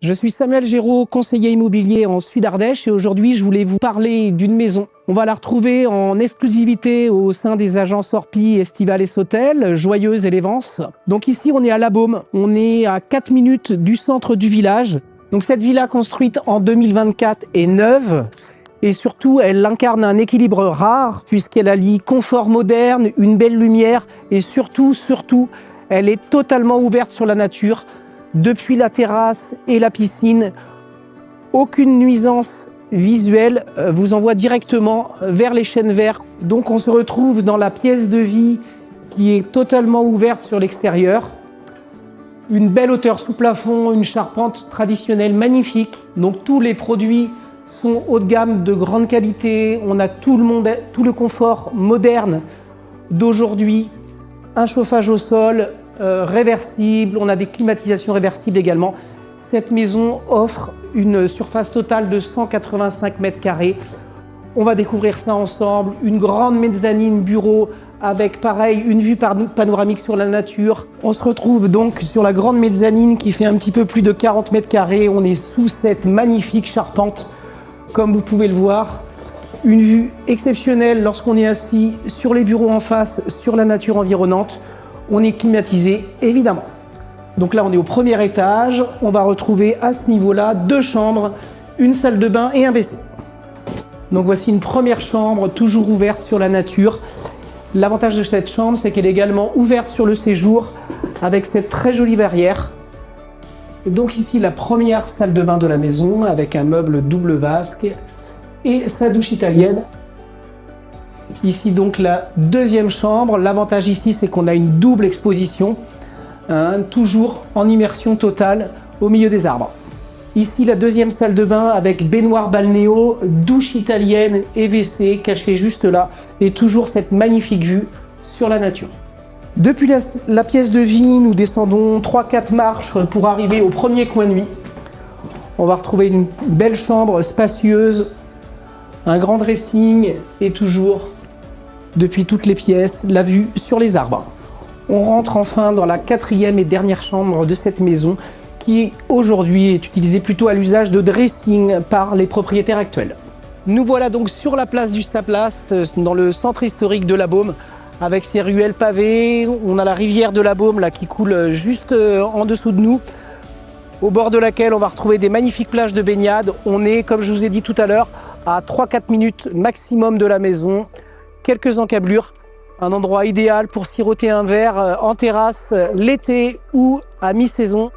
Je suis Samuel Géraud, conseiller immobilier en Sud-Ardèche et aujourd'hui je voulais vous parler d'une maison. On va la retrouver en exclusivité au sein des agences Orpi, Estival & Hôtel, Joyeuse et Les Vences. Donc ici on est à La Baume, on est à 4 minutes du centre du village. Donc cette villa construite en 2024 est neuve et surtout elle incarne un équilibre rare puisqu'elle allie confort moderne, une belle lumière et surtout elle est totalement ouverte sur la nature. Depuis la terrasse et la piscine, aucune nuisance visuelle vous envoie directement vers les chênes verts. Donc on se retrouve dans la pièce de vie qui est totalement ouverte sur l'extérieur. Une belle hauteur sous plafond, une charpente traditionnelle magnifique. Donc tous les produits sont haut de gamme, de grande qualité. On a tout le confort moderne d'aujourd'hui. Un chauffage au sol, réversible, on a des climatisations réversibles également. Cette maison offre une surface totale de 185 mètres carrés. On va découvrir ça ensemble. Une grande mezzanine bureau avec pareil une vue panoramique sur la nature. On se retrouve donc sur la grande mezzanine qui fait un petit peu plus de 40 mètres carrés. On est sous cette magnifique charpente, comme vous pouvez le voir. Une vue exceptionnelle lorsqu'on est assis sur les bureaux en face, sur la nature environnante. On est climatisé, évidemment. Donc là, on est au premier étage. On va retrouver à ce niveau-là 2 chambres, une salle de bain et un WC. Donc voici une première chambre, toujours ouverte sur la nature. L'avantage de cette chambre, c'est qu'elle est également ouverte sur le séjour avec cette très jolie verrière. Donc ici, la première salle de bain de la maison avec un meuble double vasque et sa douche italienne. Ici donc la deuxième chambre. L'avantage ici c'est qu'on a une double exposition, toujours en immersion totale au milieu des arbres. Ici la deuxième salle de bain avec baignoire balnéo, douche italienne et WC caché juste là et toujours cette magnifique vue sur la nature. Depuis la pièce de vie, nous descendons 3-4 marches pour arriver au premier coin de nuit. On va retrouver une belle chambre spacieuse, un grand dressing et toujours depuis toutes les pièces, la vue sur les arbres. On rentre enfin dans la 4e et dernière chambre de cette maison qui aujourd'hui est utilisée plutôt à l'usage de dressing par les propriétaires actuels. Nous voilà donc sur la place du Saplas, dans le centre historique de La Baume, avec ses ruelles pavées. On a la rivière de La Baume là, qui coule juste en dessous de nous, au bord de laquelle on va retrouver des magnifiques plages de baignade. On est, comme je vous ai dit tout à l'heure, à 3-4 minutes maximum de la maison. Quelques encablures, un endroit idéal pour siroter un verre en terrasse l'été ou à mi-saison.